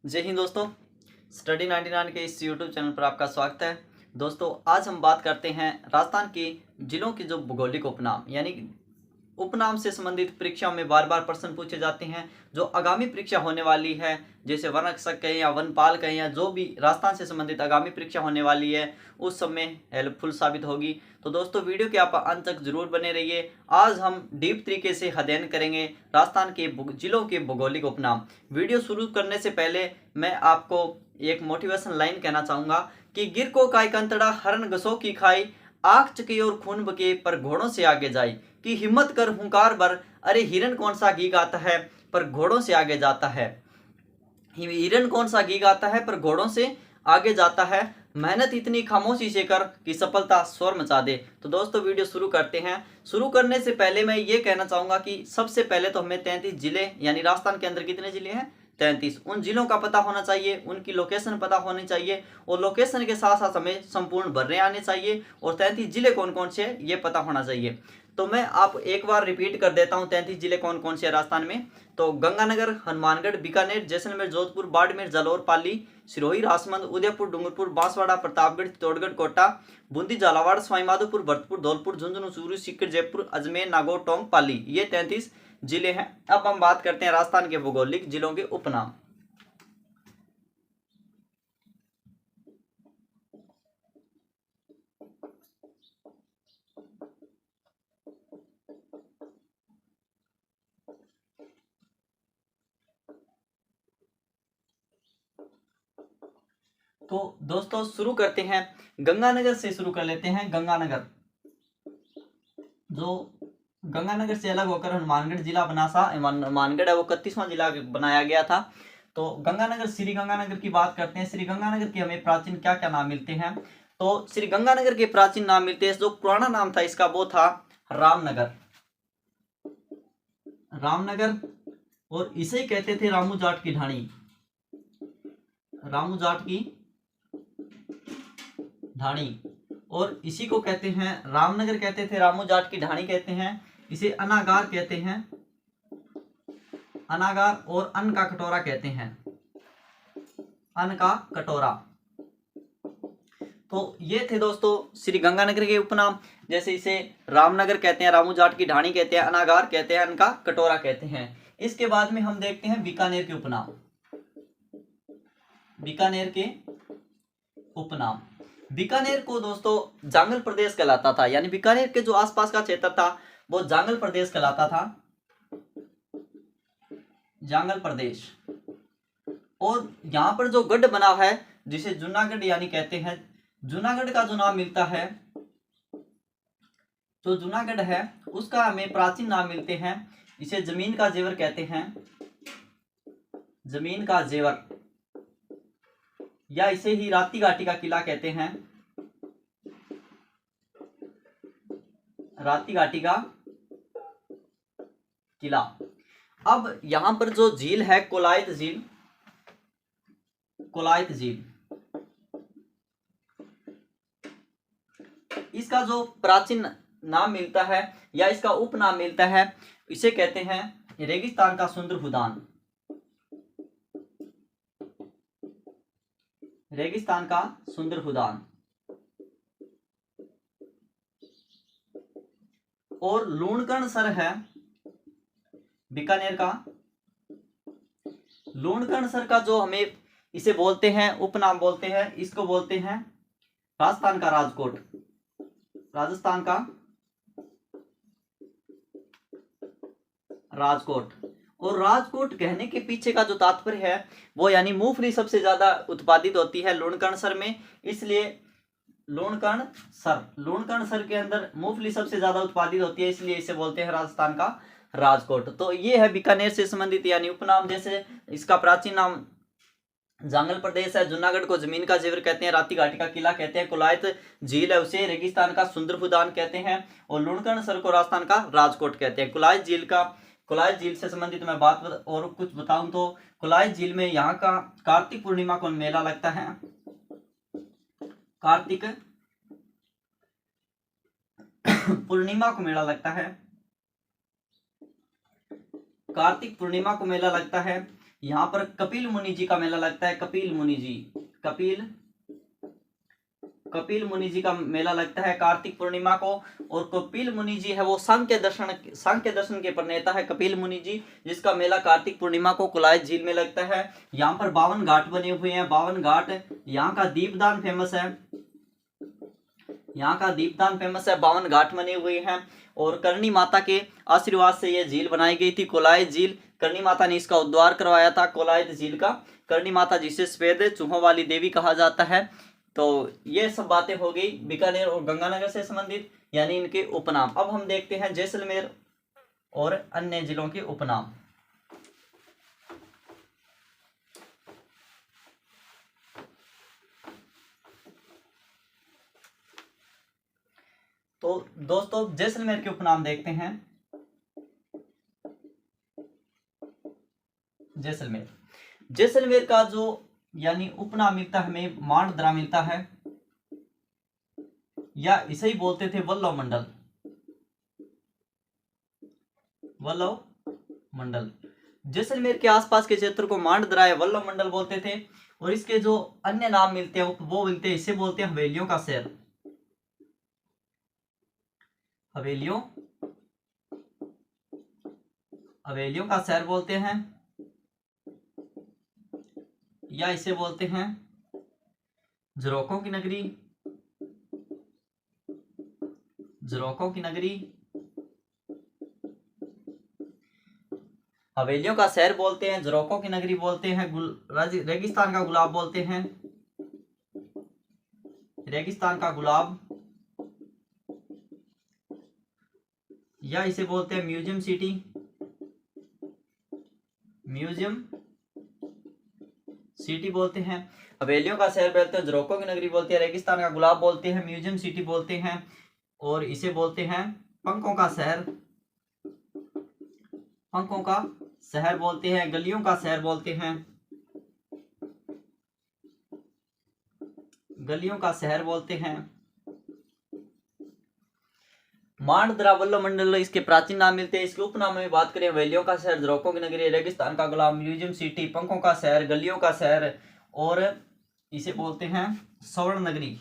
जय हिंद दोस्तों। स्टडी 99 के इस यूट्यूब चैनल पर आपका स्वागत है। दोस्तों आज हम बात करते हैं राजस्थान के जिलों के जो भौगोलिक उपनाम यानी उपनाम से संबंधित परीक्षा में बार बार प्रश्न पूछे जाते हैं। जो आगामी परीक्षा होने वाली है, जैसे वन रक्षक कहें या वनपाल कहें या जो भी राजस्थान से संबंधित आगामी परीक्षा होने वाली है, उस सब में हेल्पफुल साबित होगी। तो दोस्तों वीडियो के आप अंत तक जरूर बने रहिए। आज हम डीप तरीके से अध्ययन करेंगे राजस्थान के जिलों के भौगोलिक उपनाम। वीडियो शुरू करने से पहले मैं आपको एक मोटिवेशन लाइन कहना चाहूंगा कि गिर को काय कंतड़ा हरण गसो की खाई, आग चकी और खून बके पर घोड़ों से आगे जाई, कि हिम्मत कर हुंकार भर, अरे हिरन कौन सा गीत गाता है पर घोड़ों से आगे जाता है। हिरन कौन सा गीत गाता है पर घोड़ों से आगे जाता है, मेहनत इतनी खामोशी से कर कि सफलता शोर मचा दे। तो दोस्तों वीडियो शुरू करते हैं। शुरू करने से पहले मैं ये कहना चाहूंगा कि सबसे पहले तो हमें 33 जिले यानी राजस्थान के अंदर कितने जिले हैं, 33, उन जिलों का पता होना चाहिए, उनकी लोकेशन पता होनी चाहिए और लोकेशन के साथ साथ हमें संपूर्ण भरने आने चाहिए और 33 जिले कौन कौन से हैं ये पता होना चाहिए। तो मैं आप एक बार रिपीट कर देता हूँ 33 जिले कौन कौन से हैं राजस्थान में। तो गंगानगर, हनुमानगढ़, बीकानेर, जैसलमेर, जोधपुर, बाड़मेर, जालौर, पाली, सिरोही, राजसमंद, उदयपुर, डूंगरपुर, बांसवाड़ा, प्रतापगढ़, चित्तौड़गढ़, कोटा, बूंदी, झालावाड़, सवाईमाधोपुर, भरतपुर, धौलपुर, झुंझुनू, चूरू, सीकर, जयपुर, अजमेर, नागौर, टोंक, पाली, ये 33 जिले हैं। अब हम बात करते हैं राजस्थान के भौगोलिक जिलों के उपनाम। तो दोस्तों शुरू करते हैं, गंगानगर से शुरू कर लेते हैं। गंगानगर जो गंगानगर से अलग होकर हनुमानगढ़ जिला बना सा, हनुमानगढ़ है वो 31वां जिला बनाया गया था। तो गंगानगर, श्री गंगानगर की बात करते हैं। श्री गंगानगर के हमें प्राचीन क्या क्या नाम मिलते हैं। तो श्री गंगानगर के प्राचीन नाम मिलते हैं, जो पुराना नाम था इसका वो था रामनगर। रामनगर, और इसे ही कहते थे रामू जाट की ढाणी। रामू जाट की ढाणी, और इसी को कहते हैं रामनगर कहते थे, रामू जाट की ढाणी कहते हैं, इसे अनागार कहते हैं, अनागार, और अन्न का कटोरा कहते हैं, अन्न का कटोरा। तो ये थे दोस्तों श्री गंगानगर के उपनाम। जैसे इसे रामनगर कहते हैं, रामू जाट की ढाणी कहते हैं, अनागार कहते हैं, अन्न का कटोरा कहते हैं। इसके बाद में हम देखते हैं बीकानेर के उपनाम। बीकानेर के उपनाम, बीकानेर को दोस्तों जांगल प्रदेश कहलाता था, यानी बीकानेर के जो आसपास का क्षेत्र था वो जांगल प्रदेश कहलाता था, जांगल प्रदेश। और यहाँ पर जो गढ़ बना है जिसे जूनागढ़ यानी कहते हैं, जूनागढ़ का जो नाम मिलता है, जो जूनागढ़ है उसका हमें प्राचीन नाम मिलते हैं, इसे जमीन का जेवर कहते हैं, जमीन का जेवर, या इसे ही राती घाटी का किला कहते हैं, राती घाटी का किला। अब यहां पर जो झील है कोलायत झील, कोलायत झील, इसका जो प्राचीन नाम मिलता है या इसका उपनाम मिलता है, इसे कहते हैं रेगिस्तान का सुंदर उद्यान, रेगिस्तान का सुंदर उद्यान। और लूणकर्ण सर है बीकानेर का, लूणकर्ण सर का जो हमें इसे बोलते हैं, उपनाम बोलते हैं, इसको बोलते हैं राजस्थान का राजकोट, राजस्थान का राजकोट। और राजकोट कहने के पीछे का जो तात्पर्य है वो, यानी मूंगफली सबसे ज्यादा उत्पादित होती है लूणकर्ण सर में, इसलिए लूणकर्ण सर, लूणकर्ण सर के अंदर मूंगफली सबसे ज्यादा उत्पादित होती है, इसलिए इसे बोलते हैं राजस्थान का राजकोट। तो ये है बीकानेर से संबंधित यानी उपनाम। जैसे इसका प्राचीन नाम जांगल प्रदेश है, जूनागढ़ को जमीन का जेवर कहते हैं, राती घाटी का किला कहते हैं, कोलायत झील है उसे रेगिस्तान का सुंदर उद्यान कहते हैं, और लूणकर्ण सर को राजस्थान का राजकोट कहते हैं। कुलायत झील का, कुलायत झील से संबंधित मैं बात और कुछ बताऊं तो कुलायत झील में यहाँ का कार्तिक पूर्णिमा को मेला लगता है, कार्तिक पूर्णिमा को मेला लगता है, कार्तिक पूर्णिमा को मेला लगता है, यहाँ पर कपिल मुनि जी का मेला लगता है, कपिल मुनि जी, कपिल मुनि जी का मेला लगता है कार्तिक पूर्णिमा को। और कपिल मुनि जी है वो सांख्य दर्शन के प्रणेता है कपिल मुनि जी, जिसका मेला कार्तिक पूर्णिमा को कुलाय झील में लगता है। यहाँ पर 52 घाट बने हुए हैं, 52 घाट। यहाँ का दीपदान फेमस है, यहाँ का दीपदान फेमस है, 52 घाट बने हुए हैं। और करणी माता के आशीर्वाद से यह झील बनाई गई थी, कोलाय झील। करणी माता ने इसका उद्धार करवाया था, कोलाय झील का। करणी माता जिसे सफेद चूहों वाली देवी कहा जाता है। तो ये सब बातें हो गई बीकानेर और गंगानगर से संबंधित, यानी इनके उपनाम। अब हम देखते हैं जैसलमेर और अन्य जिलों के उपनाम। तो दोस्तों जैसलमेर के उपनाम देखते हैं। जैसलमेर का जो यानी उपनाम मिलता है हमें मांडदरा मिलता है, या इसे ही बोलते थे वल्लभ मंडल। जैसलमेर के आसपास के क्षेत्र को मांडदरा या वल्लभ मंडल बोलते थे। और इसके जो अन्य नाम मिलते हैं वो मिलते हैं, इसे बोलते हैं हवेलियों का शहर, हवेलियों का शहर बोलते हैं, या इसे बोलते हैं झरोकों की नगरी, हवेलियों का शहर बोलते हैं, झरोकों की नगरी बोलते हैं, रेगिस्तान का गुलाब बोलते हैं, रेगिस्तान का गुलाब, या इसे बोलते हैं म्यूजियम सिटी बोलते हैं। हवेलियों का शहर बोलते हैं, झरोकों की नगरी बोलते हैं, रेगिस्तान का गुलाब बोलते हैं, म्यूजियम सिटी बोलते हैं, और इसे बोलते हैं पंखों का शहर बोलते हैं, गलियों का शहर बोलते हैं, मांडदरा वल्लभ मंडल इसके प्राचीन नाम मिलते हैं। इसके उपनाम में बात करें, हवेलियों का शहर, झरोकों की नगरी, रेगिस्तान का गुलाब, म्यूजियम सिटी, पंखों का शहर, गलियों का शहर, और इसे बोलते हैं स्वर्ण नगरी।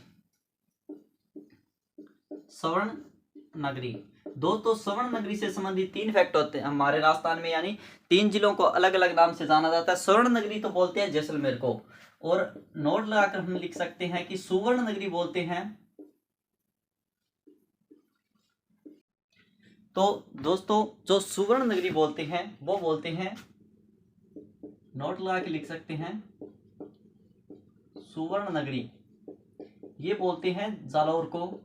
दोस्तों स्वर्ण नगरी से संबंधित 3 फैक्ट होते हैं हमारे राजस्थान में, यानी 3 जिलों को अलग अलग नाम से जाना जाता है। स्वर्ण नगरी तो बोलते हैं जैसलमेर को, और नोट लगाकर हम लिख सकते हैं कि सुवर्ण नगरी बोलते हैं। तो दोस्तों जो सुवर्ण नगरी बोलते हैं वो बोलते हैं, नोट लगा के लिख सकते हैं, सुवर्ण नगरी, ये बोलते हैं जालौर को।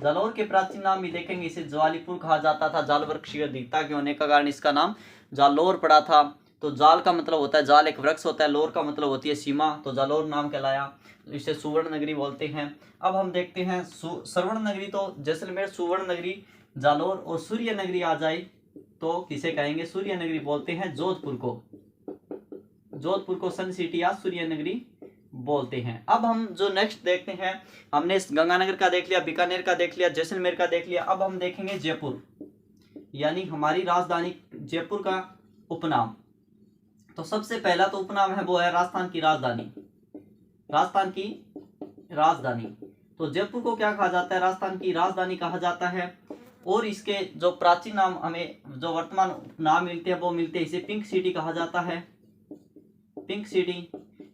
जालौर के प्राचीन नाम भी देखेंगे, इसे ज्वालीपुर कहा जाता था। जाल वृक्ष की अधिकता के होने का कारण इसका नाम जालौर पड़ा था। तो जाल का मतलब होता है, जाल एक वृक्ष होता है, लोर का मतलब होती है सीमा, तो जालौर नाम कहलाया, इसे सुवर्ण नगरी बोलते हैं। अब हम देखते हैं स्वर्ण नगरी, तो जैसलमेर, सुवर्ण नगरी, जालौर, और सूर्य नगरी आ जाए तो किसे कहेंगे, सूर्य नगरी बोलते हैं जोधपुर को सन सिटी या सूर्य नगरी बोलते हैं। अब हम जो नेक्स्ट देखते हैं, हमने गंगानगर का देख लिया, बीकानेर का देख लिया, जैसलमेर का देख लिया। अब हम देखेंगे जयपुर, यानी हमारी राजधानी जयपुर का उपनाम। तो सबसे पहला तो उपनाम है वो है राजस्थान की राजधानी। तो जयपुर को क्या कहा जाता है, राजस्थान की राजधानी कहा जाता है। और इसके जो प्राचीन नाम हमें जो वर्तमान नाम मिलते हैं वो मिलते हैं, इसे पिंक सिटी कहा जाता है, pink city,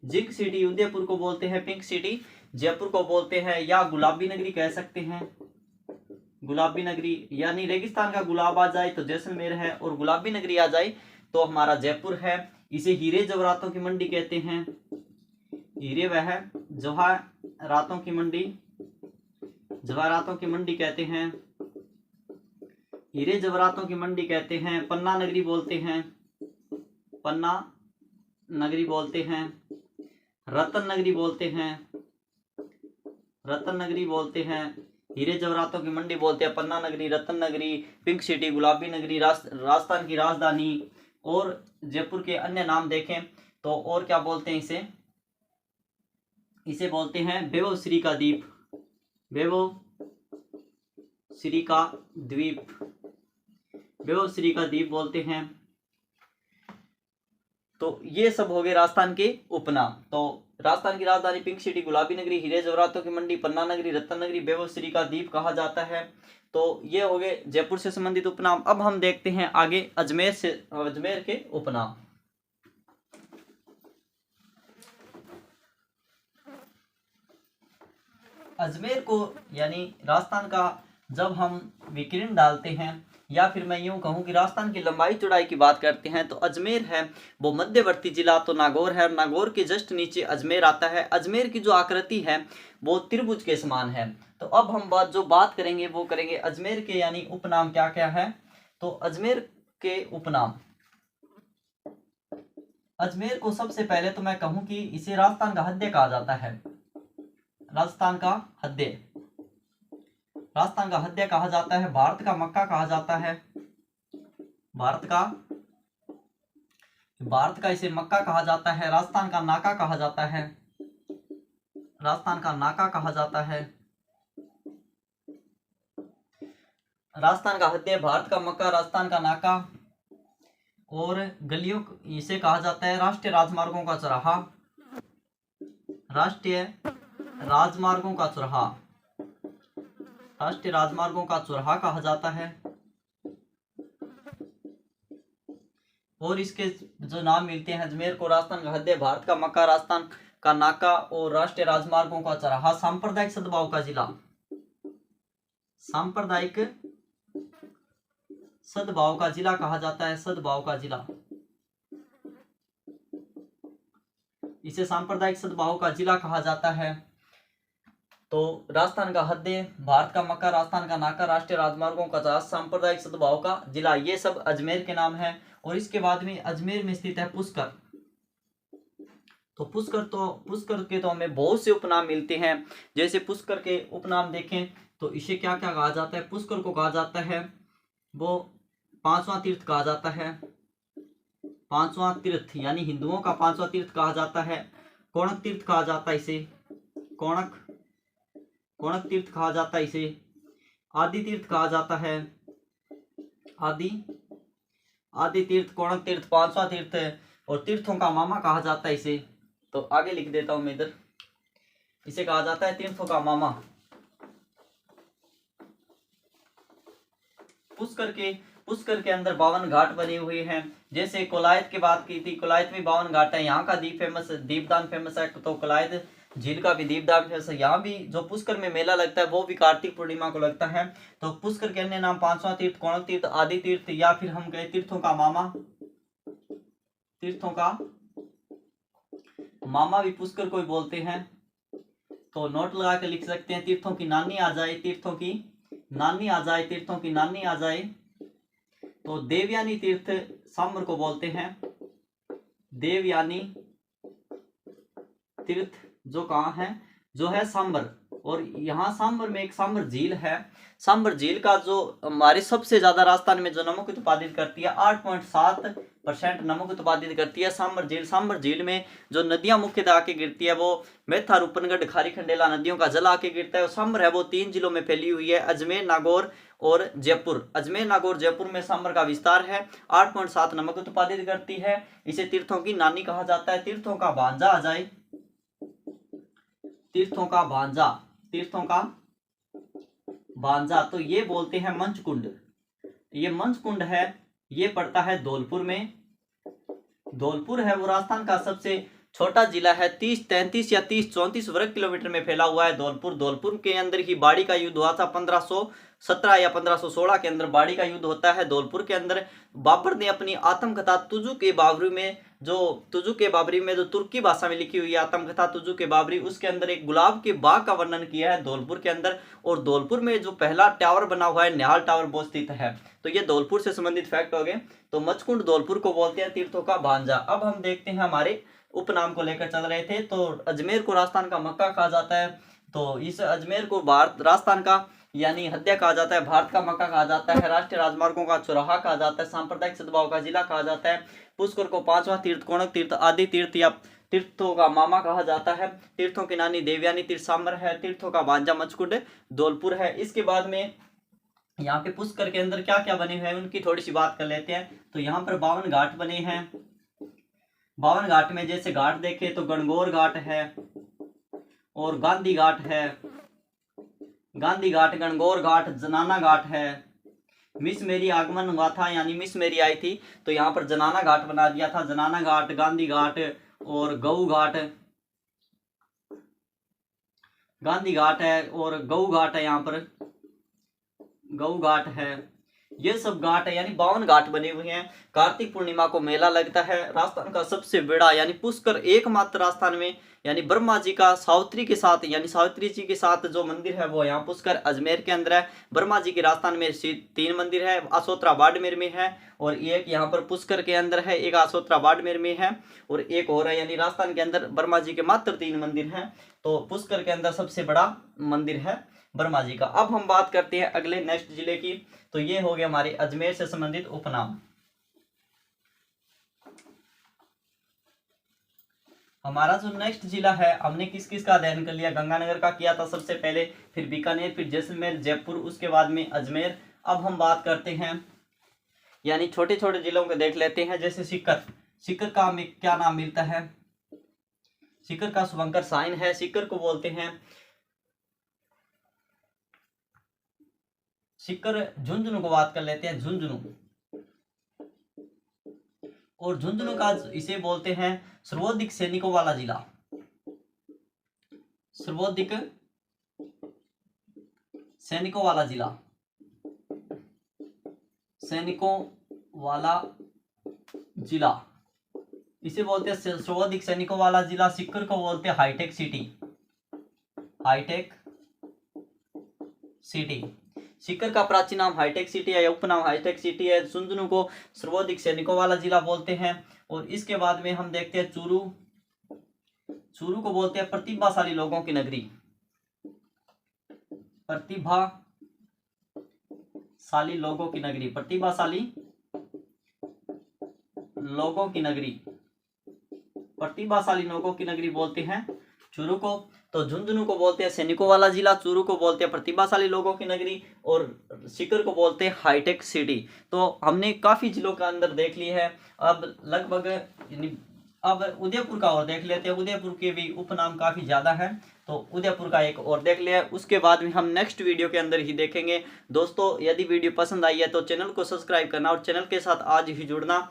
zinc city, Udaipur को बोलते हैं पिंक सिटी, जयपुर को बोलते हैं या गुलाबी नगरी कह सकते हैं, गुलाबी नगरी, यानी रेगिस्तान का गुलाब आ जाए तो जैसलमेर है, और गुलाबी नगरी आ जाए तो हमारा जयपुर है। इसे हीरे जवाहरातों की मंडी कहते हैं, हीरे वह जवाहरातों की मंडी कहते हैं, हीरे जवाहरातों की मंडी कहते हैं। पन्ना नगरी बोलते हैं, रतन नगरी बोलते हैं, हीरे जवाहरातों की मंडी बोलते हैं, पन्ना नगरी, रतन नगरी, पिंक सिटी, गुलाबी नगरी, राजस्थान की राजधानी। और जयपुर के अन्य नाम देखें तो और क्या बोलते हैं, इसे बोलते हैं वैभव श्री का द्वीप, वैभव श्री का द्वीप बोलते हैं। तो ये सब हो गए राजस्थान के उपनाम। तो राजस्थान की राजधानी पिंक सिटी, गुलाबी नगरी, हीरे जवाहरातों की मंडी, पन्ना नगरी, रत्न नगरी, वैभव श्री का द्वीप कहा जाता है। तो ये हो गए जयपुर से संबंधित उपनाम। अब हम देखते हैं आगे अजमेर के उपनाम। अजमेर को यानी राजस्थान का जब हम विकिरण डालते हैं, या फिर मैं यूं कहूं कि राजस्थान की लंबाई चौड़ाई की बात करते हैं, तो अजमेर है वो मध्यवर्ती जिला तो नागौर है, नागौर के जस्ट नीचे अजमेर आता है। अजमेर की जो आकृति है वो त्रिभुज के समान है। तो अब हम जो बात करेंगे वो करेंगे अजमेर के यानी उपनाम क्या क्या है। तो अजमेर के उपनाम, अजमेर को सबसे पहले तो मैं कहूं कि इसे राजस्थान का हृदय कहा जाता है। राजस्थान का हृदय, राजस्थान का हृदय कहा जाता है। भारत का मक्का कहा जाता है। भारत का इसे मक्का कहा जाता है। राजस्थान का नाका कहा जाता है। राजस्थान का नाका कहा जाता है। राजस्थान का हृदय, भारत का मक्का, राजस्थान का नाका। और गलियों इसे कहा जाता है राष्ट्रीय राजमार्गों का चौराहा। राष्ट्रीय राजमार्गों का चौराहा, राष्ट्रीय राजमार्गों का चौराहा कहा जाता है। और इसके जो नाम मिलते हैं अजमेर को, राजस्थान का हृदय, भारत का मक्का, राजस्थान का नाका और राष्ट्रीय राजमार्गों का चौराहा। सांप्रदायिक सद्भाव का जिला, सांप्रदायिक सद्भाव का जिला कहा जाता है। सद्भाव का जिला, इसे सांप्रदायिक सद्भाव का जिला कहा जाता है। तो राजस्थान का हृदय, भारत का मक्का, राजस्थान का नाका, राष्ट्रीय राजमार्गों का चौराहा, सांप्रदायिक सद्भाव का जिला, ये सब अजमेर के नाम है। और इसके बाद में अजमेर में स्थित है पुष्कर। तो पुष्कर के तो हमें बहुत से उपनाम मिलते हैं। जैसे पुष्कर के उपनाम देखें तो इसे क्या क्या कहा जाता है। पुष्कर को कहा जाता है वो पांचवा तीर्थ कहा जाता है। पांचवा तीर्थ यानी हिंदुओं का पांचवा तीर्थ कहा जाता है। कोणक तीर्थ कहा जाता है इसे, कोणक तीर्थ कहा जाता है इसे। आदि तीर्थ कहा जाता है। आदि तीर्थ, कोणक तीर्थ, पांचवा तीर्थ है। और तीर्थों का मामा कहा जाता है इसे। तो आगे लिख देता हूं मैं इधर, इसे कहा जाता है तीर्थों का मामा। पुष्कर के अंदर 52 घाट बने हुए हैं। जैसे कोलायत की बात की थी, कोलायत में 52 घाट है। यहाँ का दीपदान फेमस है। तो कोलायत झील का भी दीपदान फेमस है। यहाँ भी जो पुष्कर में मेला लगता है वो भी कार्तिक पूर्णिमा को लगता है। तो पुष्कर के अन्य नाम पांचवा तीर्थ, कोणक तीर्थ, आदि तीर्थ, या फिर हम कहें तीर्थों का मामा। तीर्थों का मामा भी पुष्कर को ही बोलते हैं। तो नोट लगा के लिख सकते हैं, तीर्थों की नानी आ जाए, तीर्थों की नानी आ जाए, तीर्थों की नानी आ जाए। तो देवयानी तीर्थ सांबर को बोलते हैं। देवयानी तीर्थ जो कहाँ है, जो है सांबर। और यहाँ सांबर में एक सांबर झील है। सांबर झील का जो हमारे सबसे ज्यादा राजस्थान में जो नमक उत्पादित करती है, 8.7% नमक उत्पादित करती है सांबर झील में जो नदियां मुख्यतः आके गिरती है वो मेथा, रूपनगढ़, खारी खंडेला नदियों का जल आके गिरता है। और सांबर है वो 3 जिलों में फैली हुई है, अजमेर, नागौर और जयपुर। अजमेर, नागौर, जयपुर में सांबर का विस्तार है। 8.7 नमक उत्पादित करती है। इसे तीर्थों की नानी कहा जाता है। तीर्थों का भांजा आ जाए, तीर्थों का भांजा, तीर्थों का भांजा, तो ये बोलते हैं मंचकुंड। ये मंचकुंड है, ये पड़ता है धौलपुर में। धौलपुर है वो राजस्थान का सबसे छोटा जिला है। 30-33 या 30-34 वर्ग किलोमीटर में फैला हुआ है धौलपुर के अंदर ही बाड़ी का युद्ध हुआ था। 1517 या 1516 के अंदर बाड़ी का युद्ध होता है धौलपुर के अंदर। बाबर ने अपनी आत्मकथा तुजु के बाबरी में जो तुर्की भाषा में लिखी हुई आत्मकथा तुजु के बाबरी, उसके अंदर एक गुलाब के बाग का वर्णन किया है धौलपुर के अंदर। और धौलपुर में जो पहला टावर बना हुआ है निहाल टावर वो स्थित है। तो ये धौलपुर से संबंधित फैक्ट हो गए। तो मचकुंड धौलपुर को बोलते हैं तीर्थों का भांजा। अब हम देखते हैं हमारे उपनाम को लेकर चल रहे थे। तो अजमेर को राजस्थान का मक्का कहा जाता है। तो इस अजमेर को राजस्थान का यानी हृदय कहा जाता है, भारत का मक्का कहा जाता है, राष्ट्रीय राजमार्गों का चौराहा कहा जाता है, सांप्रदायिक सद्भाव का जिला कहा जाता है, पुष्कर को पांचवा तीर्थ, कोणक तीर्थ, आदि तीर्थ या तीर्थों का मामा कहा जाता है, तीर्थों की नानी देवयानी तीर्थ सांबर है, तीर्थों का भांजा मचकुंड धौलपुर है। इसके बाद में यहाँ पे पुष्कर के अंदर क्या क्या बने हुए हैं उनकी थोड़ी सी बात कर लेते हैं। तो यहाँ पर 52 घाट बने हैं। 52 घाट में जैसे घाट देखे तो गणगौर घाट है और गांधी घाट है, गांधी घाट, गणगौर घाट, जनाना घाट है। मिस मेरी आगमन हुआ था यानी मिस मेरी आई थी तो यहाँ पर जनाना घाट बना दिया था, जनाना घाट, गांधी घाट और गऊ घाट, गांधी घाट है और गऊ घाट है, यहाँ पर गऊ घाट है। ये सब घाट है यानी 52 घाट बने हुए हैं। कार्तिक पूर्णिमा को मेला लगता है। राजस्थान का सबसे बड़ा यानी पुष्कर एकमात्र राजस्थान में यानी ब्रह्मा जी का सावित्री के साथ यानी सावित्री जी के साथ जो मंदिर है वो यहाँ पुष्कर अजमेर के अंदर है। ब्रह्मा जी के राजस्थान में 3 मंदिर है, असोत्रा बाड़मेर में है और एक यहाँ पर पुष्कर के अंदर है, एक असोत्रा बाड़मेर में है और एक और है। यानी राजस्थान के अंदर ब्रह्मा जी के मात्र 3 मंदिर हैं। तो पुष्कर के अंदर सबसे बड़ा मंदिर है ब्रह्मा जी का। अब हम बात करते हैं अगले नेक्स्ट जिले की। तो ये हो गया हमारे अजमेर से संबंधित उपनाम। हमारा जो नेक्स्ट जिला है, हमने किस किस का अध्ययन कर लिया? गंगानगर का किया था सबसे पहले, फिर बीकानेर, फिर जैसलमेर, जयपुर, उसके बाद में अजमेर। अब हम बात करते हैं यानी छोटे छोटे जिलों को देख लेते हैं। जैसे सीकर, सीकर का क्या नाम मिलता है? सीकर का शुभंकर साइन है। सीकर को बोलते हैं सीकर। झुंझुनू को बात कर लेते हैं, झुंझुनू। और झुंझुनू का इसे बोलते हैं सर्वाधिक सैनिकों वाला जिला, सर्वाधिक सैनिकों वाला जिला, सैनिकों वाला जिला इसे बोलते हैं सर्वाधिक सैनिकों वाला जिला। सीकर को बोलते हैं high tech city, high tech city. Sikar का प्राचीन नाम हाईटेक सिटी है या उपनाम हाईटेक सिटी है। झुंझुनू को सर्वाधिक सैनिकों वाला जिला बोलते हैं। और इसके बाद में हम देखते हैं चूरू, चूरू को बोलते हैं प्रतिभाशाली लोगों की नगरी, प्रतिभाशाली लोगों की नगरी, प्रतिभाशाली लोगों की नगरी, प्रतिभाशाली लोगों की नगरी बोलते हैं चूरू को। तो झुंझुनू को बोलते हैं सैनिकों वाला जिला, चूरू को बोलते हैं प्रतिभाशाली लोगों की नगरी और सीकर को बोलते हैं हाईटेक सिटी। तो हमने काफी जिलों का अंदर देख लिए है। अब लगभग अब उदयपुर का और देख लेते हैं। उदयपुर के भी उपनाम काफी ज्यादा है तो उदयपुर का एक और देख लिया। उसके बाद में हम नेक्स्ट वीडियो के अंदर ही देखेंगे। दोस्तों यदि वीडियो पसंद आई है तो चैनल को सब्सक्राइब करना और चैनल के साथ आज ही जुड़ना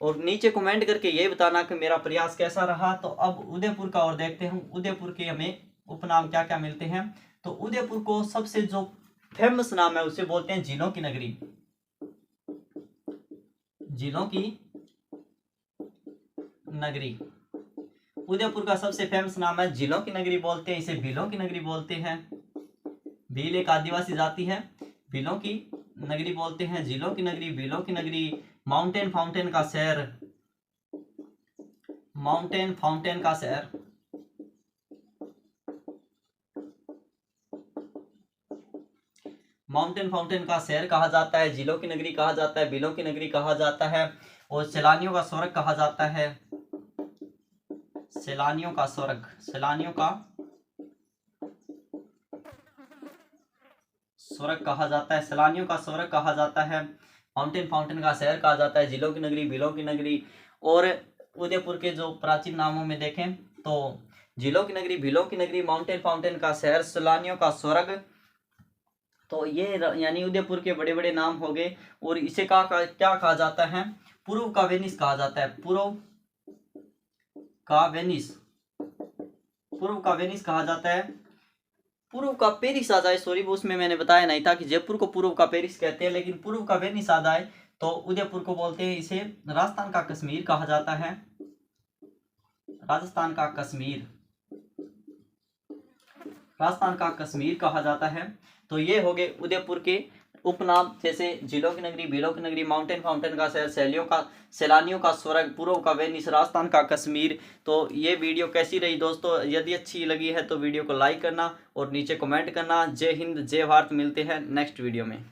और नीचे कमेंट करके ये बताना कि मेरा प्रयास कैसा रहा। तो अब उदयपुर का और देखते हैं उदयपुर के हमें उपनाम क्या क्या मिलते हैं। तो उदयपुर को सबसे जो फेमस नाम है उसे बोलते हैं झीलों की नगरी, झीलों की नगरी। उदयपुर का सबसे फेमस नाम है झीलों की नगरी बोलते हैं, इसे भीलों की नगरी बोलते हैं। भील एक आदिवासी जाति है, भीलों की नगरी बोलते हैं, झीलों की नगरी, भीलों की नगरी। माउंटेन फाउंटेन का शहर, माउंटेन फाउंटेन का शहर, माउंटेन फाउंटेन का शहर कहा जाता है, झीलों की नगरी कहा जाता है, भीलों की नगरी कहा जाता है और सैलानियों का स्वर्ग कहा जाता है, सैलानियों का स्वर्ग, सैलानियों का स्वर्ग कहा जाता है, सैलानियों का स्वर्ग कहा जाता है। माउंटेन फाउंटेन का शहर कहा जाता है, झीलों की नगरी, भीलों की नगरी। और उदयपुर के जो प्राचीन नामों में देखें तो झीलों की नगरी, भीलों की नगरी, माउंटेन फाउंटेन का शहर, सैलानियों का स्वर्ग। तो ये यानी उदयपुर के बड़े बड़े नाम हो गए। और इसे क्या कहा जाता है? पूर्व का वेनिस कहा जाता है, पूर्व का वेनिस, पूर्व का वेनिस कहा जाता है। पूर्व का पेरिस आ जाए, सॉरी वो उसमें मैंने बताया नहीं था कि जयपुर को पूर्व का पेरिस कहते हैं, लेकिन पूर्व का वेनिस आ जाए तो उदयपुर को बोलते हैं, इसे राजस्थान का कश्मीर कहा जाता है, राजस्थान का कश्मीर, राजस्थान का कश्मीर कहा जाता है। तो ये हो गए उदयपुर के उपनाम, जैसे झीलों की नगरी, भीलों की नगरी, माउंटेन फाउंटेन का शहर, सैलानियों का स्वर्ग, पूर्व का वेनिस, राजस्थान का कश्मीर। तो ये वीडियो कैसी रही दोस्तों? यदि अच्छी लगी है तो वीडियो को लाइक करना और नीचे कमेंट करना। जय हिंद, जय भारत। मिलते हैं नेक्स्ट वीडियो में।